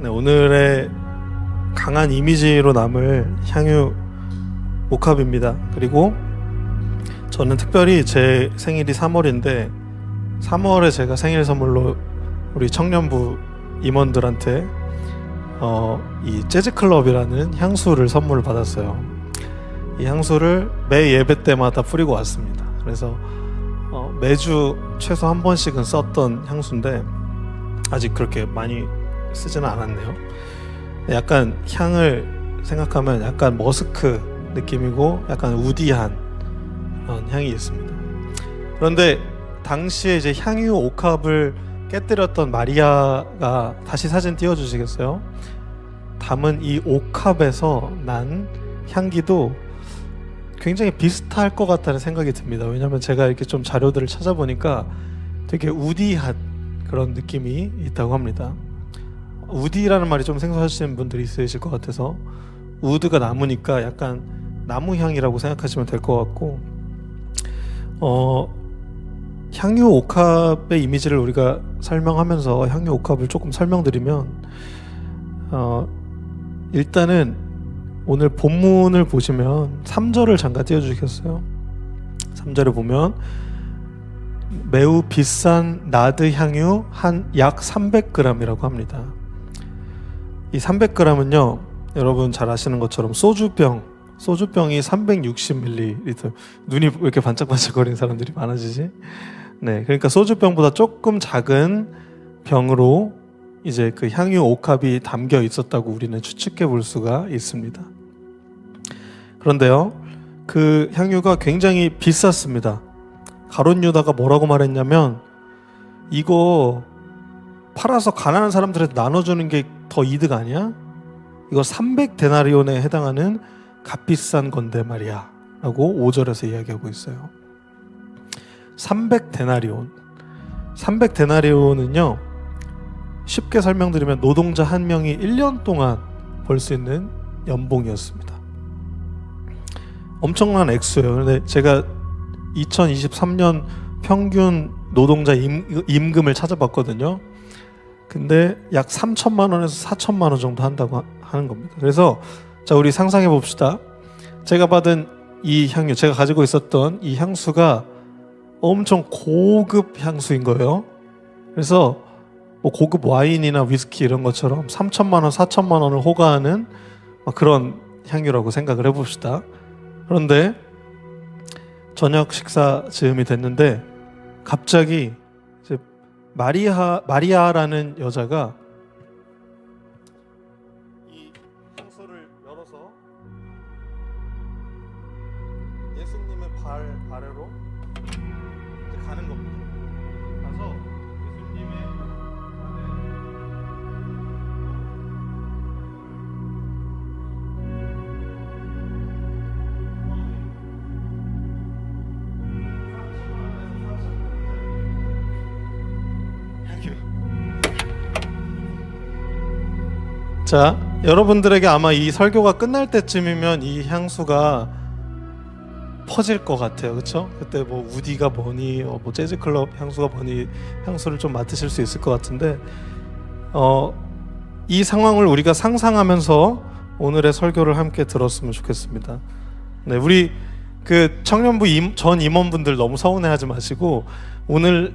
네, 오늘의 강한 이미지로 남을 향유 옥합입니다. 그리고 저는 특별히 제 생일이 3월인데 3월에 제가 생일 선물로 우리 청년부 임원들한테 이 재즈클럽이라는 향수를 선물을 받았어요. 이 향수를 매 예배 때마다 뿌리고 왔습니다. 그래서 매주 최소 한 번씩은 썼던 향수인데 아직 그렇게 많이 쓰지는 않았네요. 약간 향을 생각하면 약간 머스크 느낌이고 약간 우디한 그런 향이 있습니다. 그런데 당시에 이제 향유 옥합을 깨뜨렸던 마리아가 다시 사진 띄워주시겠어요? 담은 이 옥합에서 난 향기도 굉장히 비슷할 것 같다는 생각이 듭니다. 왜냐하면 제가 이렇게 좀 자료들을 찾아보니까 되게 우디한 그런 느낌이 있다고 합니다. 우디라는 말이 좀 생소하시는 분들이 있으실 것 같아서 우드가 나무니까 약간 나무 향이라고 생각하시면 될 것 같고 향유 옥합의 이미지를 우리가 설명하면서 향유 옥합을 조금 설명드리면 일단은 오늘 본문을 보시면 3절을 잠깐 띄워주시겠어요? 3절에 보면 매우 비싼 나드 향유 한 약 300g이라고 합니다. 이 300g은요 여러분 잘 아시는 것처럼 소주병이 360ml. 눈이 왜 이렇게 반짝반짝거리는 사람들이 많아지지? 네, 그러니까 소주병보다 조금 작은 병으로 이제 그 향유 옥합이 담겨 있었다고 우리는 추측해 볼 수가 있습니다. 그런데요, 그 향유가 굉장히 비쌌습니다. 가룟 유다가 뭐라고 말했냐면 이거 팔아서 가난한 사람들한테 나눠주는 게 더 이득 아니야? 이거 300데나리온에 해당하는 값비싼 건데 말이야 라고 5절에서 이야기하고 있어요. 300데나리온은요 쉽게 설명드리면 노동자 한 명이 1년 동안 벌 수 있는 연봉이었습니다. 엄청난 액수예요. 그런데 제가 2023년 평균 노동자 임금을 찾아봤거든요. 근데 약 3천만 원에서 4천만 원 정도 한다고 하는 겁니다. 그래서 자, 우리 상상해 봅시다. 제가 받은 이 향유, 제가 가지고 있었던 이 향수가 엄청 고급 향수인 거예요. 그래서 뭐 고급 와인이나 위스키 이런 것처럼 3천만 원, 4천만 원을 호가하는 그런 향유라고 생각을 해봅시다. 그런데 저녁 식사 즈음이 됐는데 갑자기 이제 마리아라는 여자가 이 향수를 열어서 예수님의 발 아래로 이제 가는 겁니다. 가서 예수님의 자, 여러분들에게 아마 이 설교가 끝날 때쯤이면 이 향수가 퍼질 것 같아요. 그렇죠? 그때 뭐 우디가 뭐니 뭐 재즈클럽 향수가 뭐니 향수를 좀 맡으실 수 있을 것 같은데 이 상황을 우리가 상상하면서 오늘의 설교를 함께 들었으면 좋겠습니다. 네, 우리 그 청년부 전 임원분들 너무 서운해하지 마시고 오늘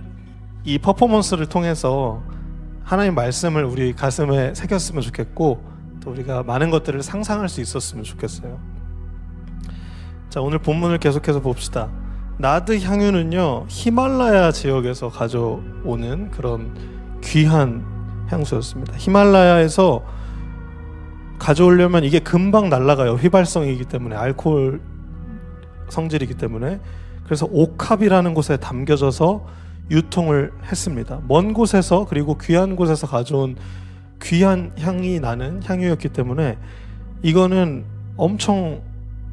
이 퍼포먼스를 통해서 하나님 말씀을 우리 가슴에 새겼으면 좋겠고 또 우리가 많은 것들을 상상할 수 있었으면 좋겠어요. 자, 오늘 본문을 계속해서 봅시다. 나드 향유는요 히말라야 지역에서 가져오는 그런 귀한 향수였습니다. 히말라야에서 가져오려면 이게 금방 날아가요. 휘발성이기 때문에, 알코올 성질이기 때문에. 그래서 옥합이라는 곳에 담겨져서 유통을 했습니다. 먼 곳에서 그리고 귀한 곳에서 가져온 귀한 향이 나는 향유였기 때문에 이거는 엄청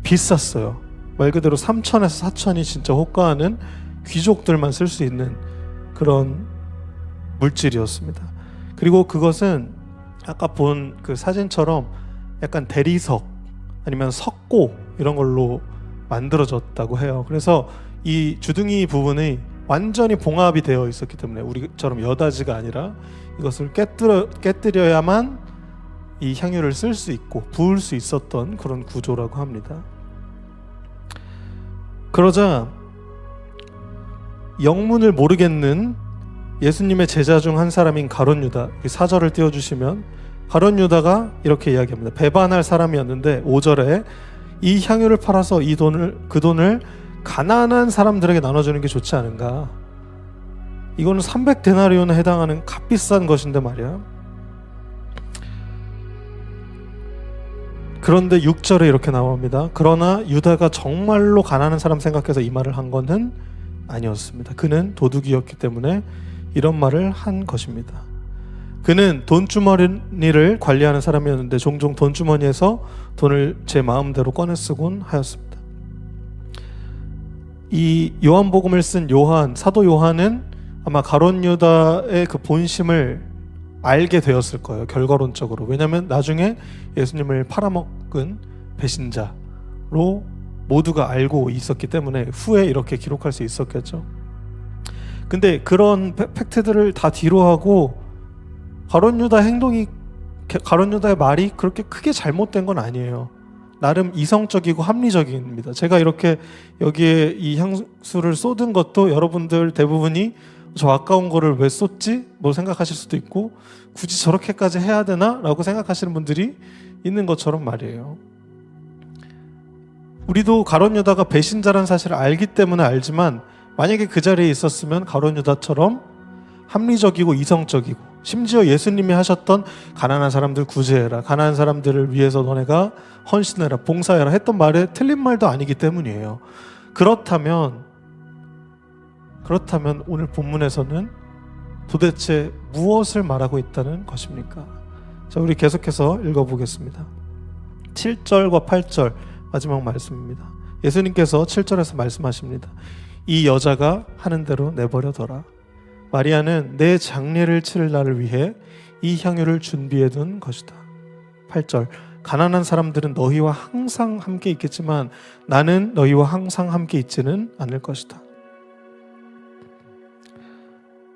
비쌌어요. 말 그대로 3천에서 4천이 진짜 호가하는 귀족들만 쓸 수 있는 그런 물질이었습니다. 그리고 그것은 아까 본 그 사진처럼 약간 대리석 아니면 석고 이런 걸로 만들어졌다고 해요. 그래서 이 주둥이 부분이 완전히 봉합이 되어 있었기 때문에 우리처럼 여다지가 아니라 이것을 깨뜨려야만 이 향유를 쓸 수 있고 부을 수 있었던 그런 구조라고 합니다. 그러자 영문을 모르겠는 예수님의 제자 중 한 사람인 가룟 유다, 4절을 띄워주시면 가룟 유다가 이렇게 이야기합니다. 배반할 사람이었는데 5절에 이 향유를 팔아서 그 돈을 가난한 사람들에게 나눠주는 게 좋지 않은가. 이거는 300데나리온에 해당하는 값비싼 것인데 말이야. 그런데 6절에 이렇게 나옵니다. 그러나 유다가 정말로 가난한 사람 생각해서 이 말을 한 것은 아니었습니다. 그는 도둑이었기 때문에 이런 말을 한 것입니다. 그는 돈주머니를 관리하는 사람이었는데 종종 돈주머니에서 돈을 제 마음대로 꺼내 쓰곤 하였습니다. 이 요한복음을 쓴 사도 요한은 아마 가룟 유다의 그 본심을 알게 되었을 거예요, 결과론적으로. 왜냐하면 나중에 예수님을 팔아먹은 배신자로 모두가 알고 있었기 때문에 후에 이렇게 기록할 수 있었겠죠. 근데 그런 팩트들을 다 뒤로하고 가룟 유다의 말이 그렇게 크게 잘못된 건 아니에요. 나름 이성적이고 합리적입니다. 제가 이렇게 여기에 이 향수를 쏟은 것도 여러분들 대부분이 저 아까운 거를 왜 쏟지? 뭐 생각하실 수도 있고 굳이 저렇게까지 해야 되나? 라고 생각하시는 분들이 있는 것처럼 말이에요. 우리도 가룟 유다가 배신자라는 사실을 알기 때문에 알지만 만약에 그 자리에 있었으면 가룟 유다처럼 합리적이고 이성적이고 심지어 예수님이 하셨던 가난한 사람들 구제해라, 가난한 사람들을 위해서 너네가 헌신해라, 봉사해라 했던 말에 틀린 말도 아니기 때문이에요. 그렇다면 오늘 본문에서는 도대체 무엇을 말하고 있다는 것입니까? 자, 우리 계속해서 읽어보겠습니다. 7절과 8절 마지막 말씀입니다. 예수님께서 7절에서 말씀하십니다. 이 여자가 하는 대로 내버려둬라. 마리아는 내 장례를 치를 날을 위해 이 향유를 준비해 둔 것이다. 8절 가난한 사람들은 너희와 항상 함께 있겠지만 나는 너희와 항상 함께 있지는 않을 것이다.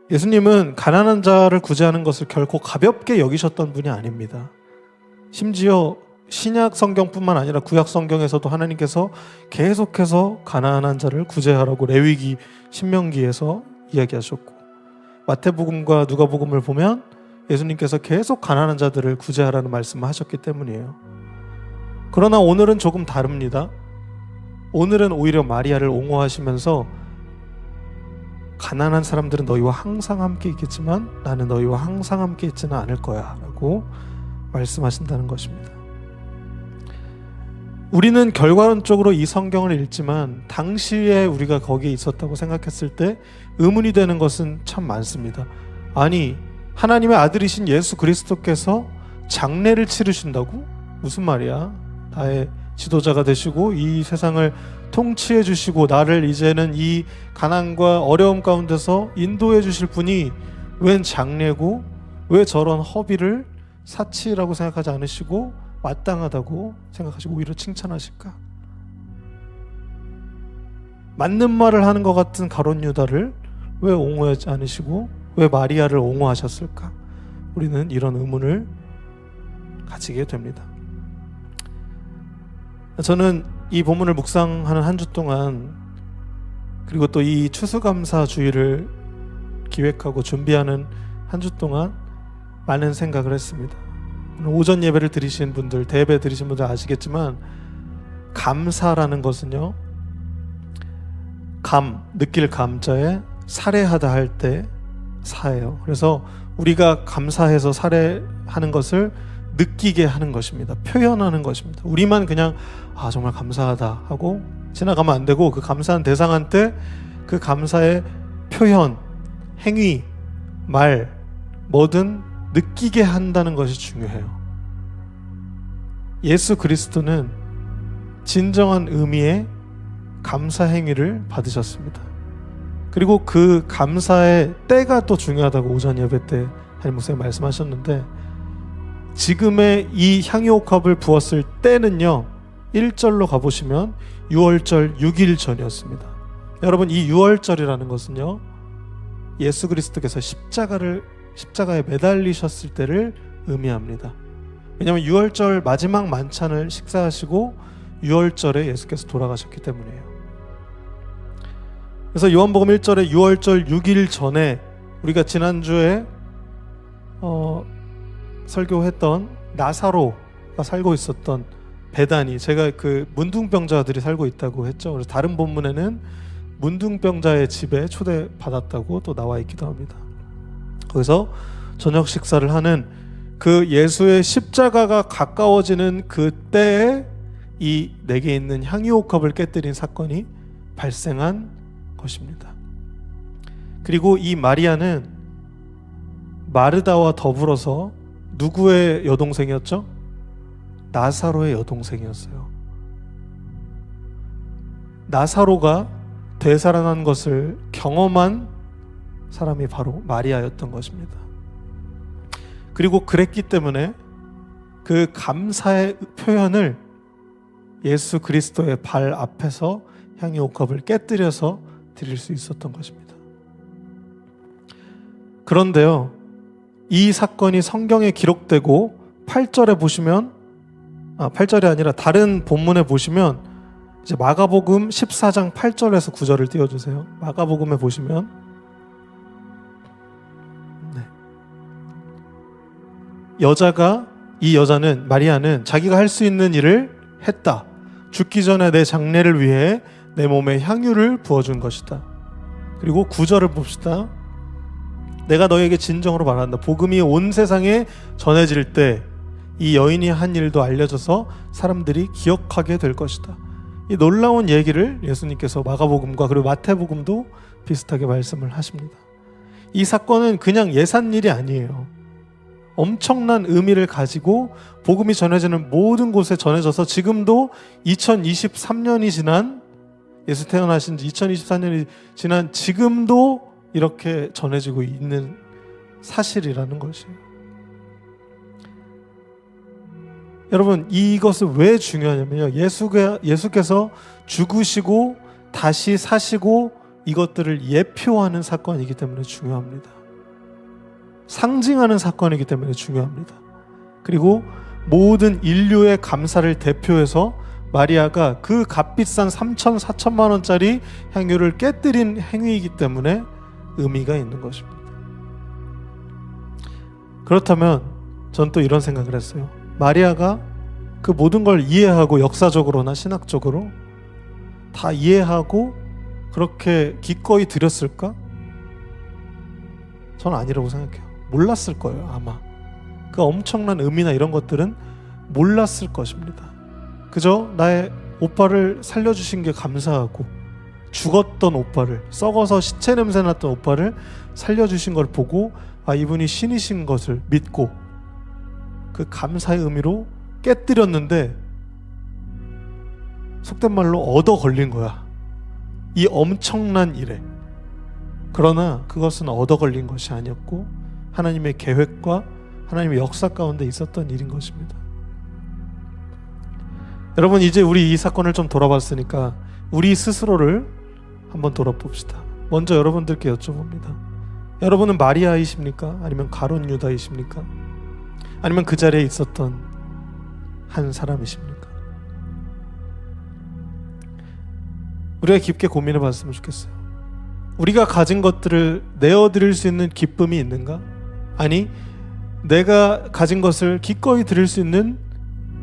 예수님은 가난한 자를 구제하는 것을 결코 가볍게 여기셨던 분이 아닙니다. 심지어 신약 성경뿐만 아니라 구약 성경에서도 하나님께서 계속해서 가난한 자를 구제하라고 레위기, 신명기에서 이야기하셨고 마태복음과 누가복음을 보면 예수님께서 계속 가난한 자들을 구제하라는 말씀을 하셨기 때문이에요. 그러나 오늘은 조금 다릅니다. 오늘은 오히려 마리아를 옹호하시면서 가난한 사람들은 너희와 항상 함께 있겠지만 나는 너희와 항상 함께 있지는 않을 거야 라고 말씀하신다는 것입니다. 우리는 결과론적으로 이 성경을 읽지만 당시에 우리가 거기에 있었다고 생각했을 때 의문이 되는 것은 참 많습니다. 아니, 하나님의 아들이신 예수 그리스도께서 장례를 치르신다고? 무슨 말이야? 나의 지도자가 되시고 이 세상을 통치해 주시고 나를 이제는 이 가난과 어려움 가운데서 인도해 주실 분이 웬 장례고 왜 저런 허비를 사치라고 생각하지 않으시고 마땅하다고 생각하시고 오히려 칭찬하실까? 맞는 말을 하는 것 같은 가룟 유다를 왜 옹호하지 않으시고 왜 마리아를 옹호하셨을까? 우리는 이런 의문을 가지게 됩니다. 저는 이 본문을 묵상하는 한 주 동안 그리고 또 이 추수감사주의를 기획하고 준비하는 한 주 동안 많은 생각을 했습니다. 오늘 오전 예배를 드리신 분들, 대예배 드리신 분들 아시겠지만 감사라는 것은요, 느낄 감자에 살해하다 할 때 사예요. 그래서 우리가 감사해서 살해하는 것을 느끼게 하는 것입니다. 표현하는 것입니다. 우리만 그냥 정말 감사하다 하고 지나가면 안 되고 그 감사한 대상한테 그 감사의 표현, 행위, 말 뭐든 느끼게 한다는 것이 중요해요. 예수 그리스도는 진정한 의미의 감사 행위를 받으셨습니다. 그리고 그 감사의 때가 또 중요하다고 오전 예배 때 담임 목사님 말씀하셨는데 지금의 이 향유옥합을 부었을 때는요 1절로 가보시면 6월절 6일 전이었습니다. 여러분 이 6월절이라는 것은요 예수 그리스도께서 십자가에 매달리셨을 때를 의미합니다. 왜냐하면 유월절 마지막 만찬을 식사하시고 유월절에 예수께서 돌아가셨기 때문이에요. 그래서 요한복음 1절에 유월절 6일 전에 우리가 지난주에 설교했던 나사로가 살고 있었던 베다니, 제가 그 문둥병자들이 살고 있다고 했죠. 그래서 다른 본문에는 문둥병자의 집에 초대받았다고 또 나와 있기도 합니다. 거기서 저녁 식사를 하는 그 예수의 십자가가 가까워지는 그 때에 이 내게 있는 향유옥합을 깨뜨린 사건이 발생한 것입니다. 그리고 이 마리아는 마르다와 더불어서 누구의 여동생이었죠? 나사로의 여동생이었어요. 나사로가 되살아난 것을 경험한 사람이 바로 마리아였던 것입니다. 그리고 그랬기 때문에 그 감사의 표현을 예수 그리스도의 발 앞에서 향유옥합을 깨뜨려서 드릴 수 있었던 것입니다. 그런데요, 이 사건이 성경에 기록되고 8절에 보시면 8절이 아니라 다른 본문에 보시면 이제 마가복음 14장 8절에서 9절을 띄워주세요. 마가복음에 보시면 이 여자는 마리아는 자기가 할 수 있는 일을 했다. 죽기 전에 내 장례를 위해 내 몸에 향유를 부어준 것이다. 그리고 9절을 봅시다. 내가 너에게 진정으로 말한다. 복음이 온 세상에 전해질 때 이 여인이 한 일도 알려져서 사람들이 기억하게 될 것이다. 이 놀라운 얘기를 예수님께서 마가복음과 그리고 마태복음도 비슷하게 말씀을 하십니다. 이 사건은 그냥 예산 일이 아니에요. 엄청난 의미를 가지고 복음이 전해지는 모든 곳에 전해져서 지금도 2023년이 지난, 예수 태어나신 지 2024년이 지난 지금도 이렇게 전해지고 있는 사실이라는 것이에요. 여러분, 이것은 왜 중요하냐면요, 예수께서 죽으시고 다시 사시고 이것들을 예표하는 사건이기 때문에 중요합니다. 상징하는 사건이기 때문에 중요합니다. 그리고 모든 인류의 감사를 대표해서 마리아가 그 값비싼 3천, 4천만 원짜리 향유를 깨뜨린 행위이기 때문에 의미가 있는 것입니다. 그렇다면 전 또 이런 생각을 했어요. 마리아가 그 모든 걸 이해하고 역사적으로나 신학적으로 다 이해하고 그렇게 기꺼이 드렸을까? 전 아니라고 생각해요. 몰랐을 거예요, 아마. 그 엄청난 의미나 이런 것들은 몰랐을 것입니다. 그저 나의 오빠를 살려주신 게 감사하고, 죽었던 오빠를, 썩어서 시체 냄새 났던 오빠를 살려주신 걸 보고 이분이 신이신 것을 믿고 그 감사의 의미로 깨뜨렸는데 속된 말로 얻어 걸린 거야, 이 엄청난 일에. 그러나 그것은 얻어 걸린 것이 아니었고 하나님의 계획과 하나님의 역사 가운데 있었던 일인 것입니다. 여러분, 이제 우리 이 사건을 좀 돌아봤으니까 우리 스스로를 한번 돌아봅시다. 먼저 여러분들께 여쭤봅니다. 여러분은 마리아이십니까? 아니면 가룟 유다이십니까? 아니면 그 자리에 있었던 한 사람이십니까? 우리가 깊게 고민해 봤으면 좋겠어요. 우리가 가진 것들을 내어드릴 수 있는 기쁨이 있는가? 아니, 내가 가진 것을 기꺼이 드릴 수 있는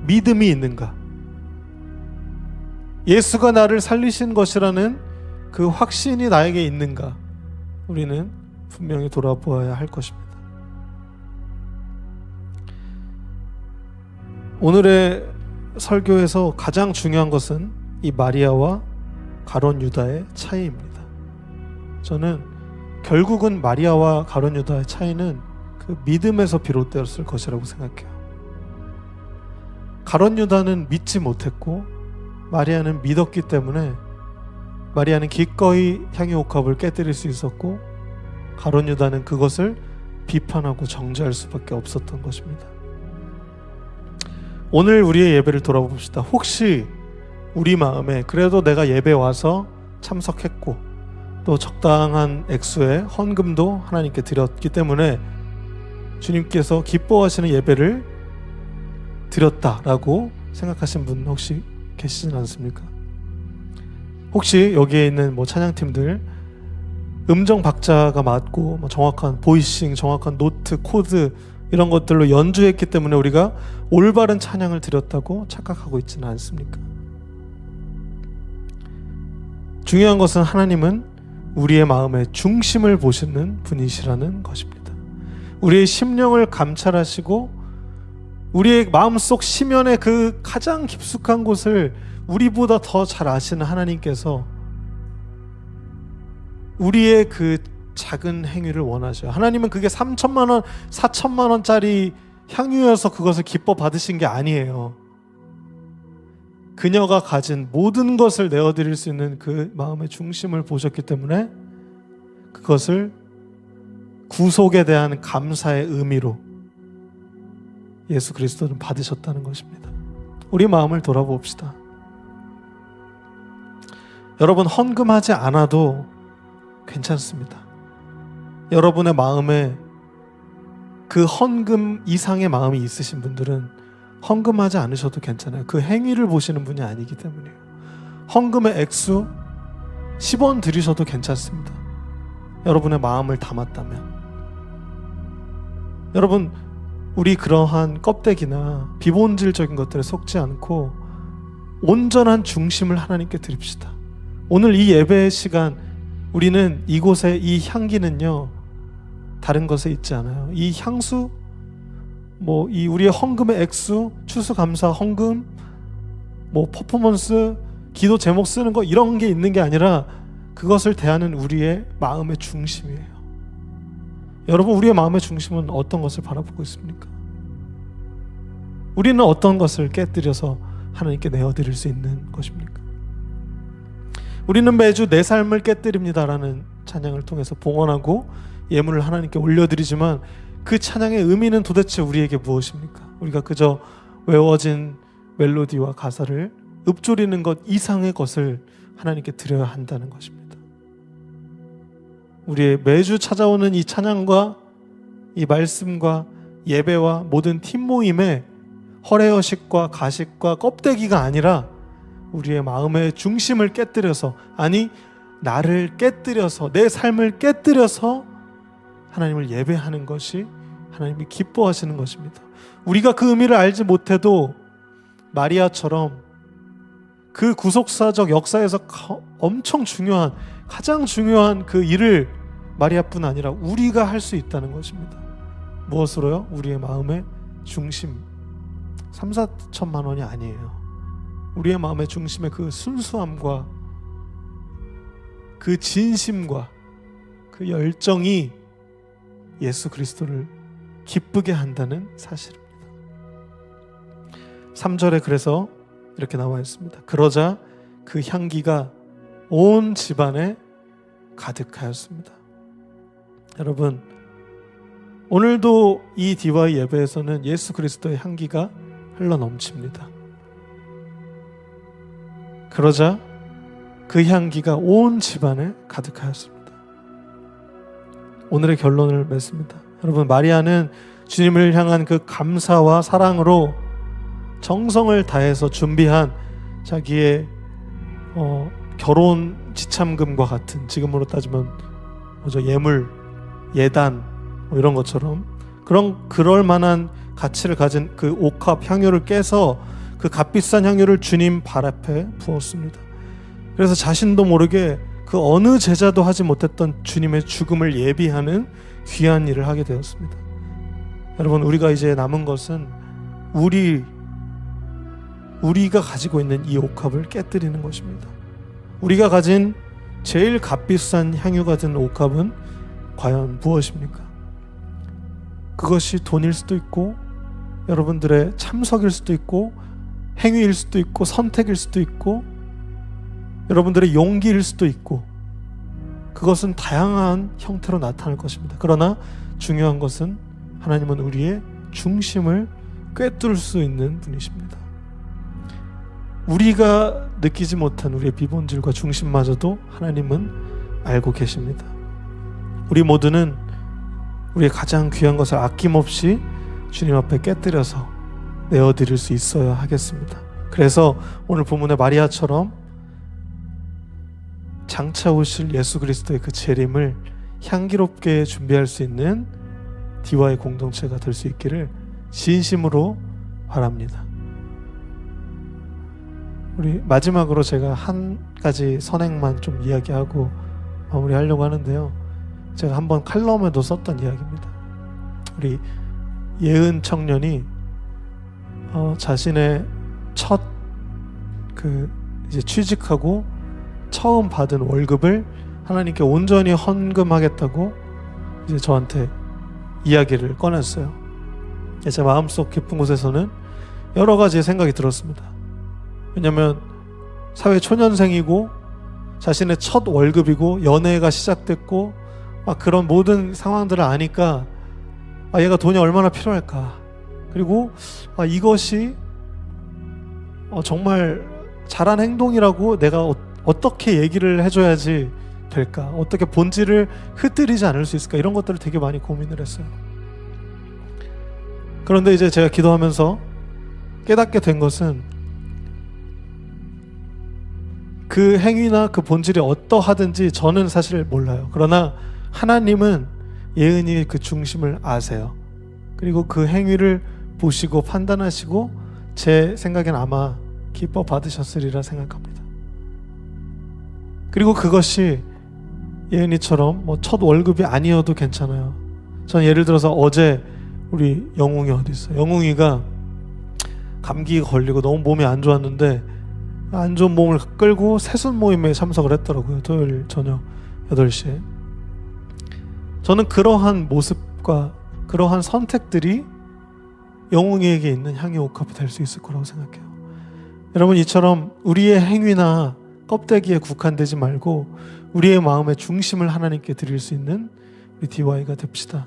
믿음이 있는가? 예수가 나를 살리신 것이라는 그 확신이 나에게 있는가? 우리는 분명히 돌아보아야 할 것입니다. 오늘의 설교에서 가장 중요한 것은 이 마리아와 가룟 유다의 차이입니다. 저는 결국은 마리아와 가룟 유다의 차이는 그 믿음에서 비롯되었을 것이라고 생각해요. 가룟 유다는 믿지 못했고 마리아는 믿었기 때문에 마리아는 기꺼이 향유옥합을 깨뜨릴 수 있었고 가룟 유다는 그것을 비판하고 정죄할 수밖에 없었던 것입니다. 오늘 우리의 예배를 돌아봅시다. 혹시 우리 마음에 그래도 내가 예배 와서 참석했고 또 적당한 액수의 헌금도 하나님께 드렸기 때문에 주님께서 기뻐하시는 예배를 드렸다라고 생각하신 분 혹시 계시진 않습니까? 혹시 여기에 있는 찬양팀들 음정 박자가 맞고 정확한 보이싱, 정확한 노트, 코드 이런 것들로 연주했기 때문에 우리가 올바른 찬양을 드렸다고 착각하고 있지는 않습니까? 중요한 것은 하나님은 우리의 마음의 중심을 보시는 분이시라는 것입니다. 우리의 심령을 감찰하시고 우리의 마음속 심연의 그 가장 깊숙한 곳을 우리보다 더 잘 아시는 하나님께서 우리의 그 작은 행위를 원하셔요. 하나님은 그게 3천만 원, 4천만 원짜리 향유여서 그것을 기뻐 받으신 게 아니에요. 그녀가 가진 모든 것을 내어드릴 수 있는 그 마음의 중심을 보셨기 때문에 그것을 구속에 대한 감사의 의미로 예수 그리스도는 받으셨다는 것입니다. 우리 마음을 돌아봅시다. 여러분, 헌금하지 않아도 괜찮습니다. 여러분의 마음에 그 헌금 이상의 마음이 있으신 분들은 헌금하지 않으셔도 괜찮아요. 그 행위를 보시는 분이 아니기 때문이에요. 헌금의 액수 10원 드리셔도 괜찮습니다. 여러분의 마음을 담았다면. 여러분, 우리 그러한 껍데기나 비본질적인 것들에 속지 않고 온전한 중심을 하나님께 드립시다. 오늘 이 예배의 시간 우리는 이곳의 이 향기는요 다른 것에 있지 않아요. 이 향수, 이 우리의 헌금의 액수, 추수감사 헌금, 퍼포먼스, 기도 제목 쓰는 거 이런 게 있는 게 아니라 그것을 대하는 우리의 마음의 중심이에요. 여러분, 우리의 마음의 중심은 어떤 것을 바라보고 있습니까? 우리는 어떤 것을 깨뜨려서 하나님께 내어드릴 수 있는 것입니까? 우리는 매주 내 삶을 깨뜨립니다라는 찬양을 통해서 봉헌하고 예물을 하나님께 올려드리지만 그 찬양의 의미는 도대체 우리에게 무엇입니까? 우리가 그저 외워진 멜로디와 가사를 읊조리는 것 이상의 것을 하나님께 드려야 한다는 것입니다. 우리의 매주 찾아오는 이 찬양과 이 말씀과 예배와 모든 팀 모임에 허례허식과 가식과 껍데기가 아니라 우리의 마음의 중심을 깨뜨려서, 아니 나를 깨뜨려서, 내 삶을 깨뜨려서 하나님을 예배하는 것이 하나님이 기뻐하시는 것입니다. 우리가 그 의미를 알지 못해도 마리아처럼 그 구속사적 역사에서 엄청 중요한, 가장 중요한 그 일을 마리아뿐 아니라 우리가 할 수 있다는 것입니다. 무엇으로요? 우리의 마음의 중심, 3, 4천만 원이 아니에요. 우리의 마음의 중심의 그 순수함과 그 진심과 그 열정이 예수 그리스도를 기쁘게 한다는 사실입니다. 3절에 그래서 이렇게 나와 있습니다. 그러자 그 향기가 온 집안에 가득하였습니다. 여러분, 오늘도 이 DY 예배에서는 예수 그리스도의 향기가 흘러넘칩니다. 그러자 그 향기가 온 집안에 가득하였습니다. 오늘의 결론을 맺습니다. 여러분, 마리아는 주님을 향한 그 감사와 사랑으로 정성을 다해서 준비한 자기의 결혼 지참금과 같은, 지금으로 따지면 예물, 예단 이런 것처럼 그럴 만한 가치를 가진 그 옥합 향유를 깨서 그 값비싼 향유를 주님 발 앞에 부었습니다. 그래서 자신도 모르게 그 어느 제자도 하지 못했던 주님의 죽음을 예비하는 귀한 일을 하게 되었습니다. 여러분, 우리가 이제 남은 것은 우리가 가지고 있는 이 옥합을 깨뜨리는 것입니다. 우리가 가진 제일 값비싼 향유가 든 옥합은 과연 무엇입니까? 그것이 돈일 수도 있고, 여러분들의 참석일 수도 있고, 행위일 수도 있고, 선택일 수도 있고, 여러분들의 용기일 수도 있고, 그것은 다양한 형태로 나타날 것입니다. 그러나 중요한 것은 하나님은 우리의 중심을 꿰뚫을 수 있는 분이십니다. 우리가 느끼지 못한 우리의 비본질과 중심마저도 하나님은 알고 계십니다. 우리 모두는 우리의 가장 귀한 것을 아낌없이 주님 앞에 깨뜨려서 내어드릴 수 있어야 하겠습니다. 그래서 오늘 본문의 마리아처럼 장차 오실 예수 그리스도의 그 재림을 향기롭게 준비할 수 있는 DY 공동체가 될 수 있기를 진심으로 바랍니다. 우리 마지막으로 제가 한 가지 선행만 좀 이야기하고 마무리하려고 하는데요. 제가 한번 칼럼에도 썼던 이야기입니다. 우리 예은 청년이 자신의 첫 이제 취직하고 처음 받은 월급을 하나님께 온전히 헌금하겠다고 이제 저한테 이야기를 꺼냈어요. 제 마음속 깊은 곳에서는 여러 가지 생각이 들었습니다. 왜냐하면 사회 초년생이고 자신의 첫 월급이고 연애가 시작됐고 막 그런 모든 상황들을 아니까 얘가 돈이 얼마나 필요할까, 그리고 이것이 정말 잘한 행동이라고 내가 어떻게 얘기를 해줘야지 될까, 어떻게 본질을 흐트리지 않을 수 있을까, 이런 것들을 되게 많이 고민을 했어요. 그런데 이제 제가 기도하면서 깨닫게 된 것은 그 행위나 그 본질이 어떠하든지 저는 사실 몰라요. 그러나 하나님은 예은이의 그 중심을 아세요. 그리고 그 행위를 보시고 판단하시고 제 생각엔 아마 기뻐 받으셨으리라 생각합니다. 그리고 그것이 예은이처럼 첫 월급이 아니어도 괜찮아요. 전 예를 들어서 어제 우리 영웅이 어디 있어요? 영웅이가 감기에 걸리고 너무 몸이 안 좋았는데 안 좋은 몸을 끌고 새순 모임에 참석을 했더라고요. 토요일 저녁 8시에. 저는 그러한 모습과 그러한 선택들이 영웅이에게 있는 향유 옥합이 될 수 있을 거라고 생각해요. 여러분, 이처럼 우리의 행위나 껍데기에 국한되지 말고 우리의 마음의 중심을 하나님께 드릴 수 있는 우리 DY가 됩시다.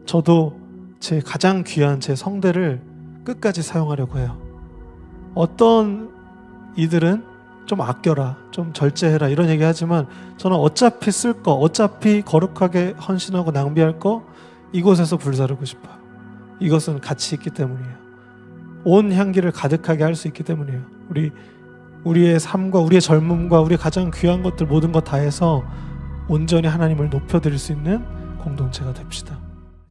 저도 제 가장 귀한 제 성대를 끝까지 사용하려고 해요. 어떤 이들은 좀 아껴라, 좀 절제해라 이런 얘기 하지만 저는 어차피 쓸 거, 어차피 거룩하게 헌신하고 낭비할 거 이곳에서 불사르고 싶어요. 이것은 가치 있기 때문이에요. 온 향기를 가득하게 할 수 있기 때문이에요. 우리의 삶과 우리의 젊음과 우리의 가장 귀한 것들 모든 것 다해서 온전히 하나님을 높여드릴 수 있는 공동체가 됩시다.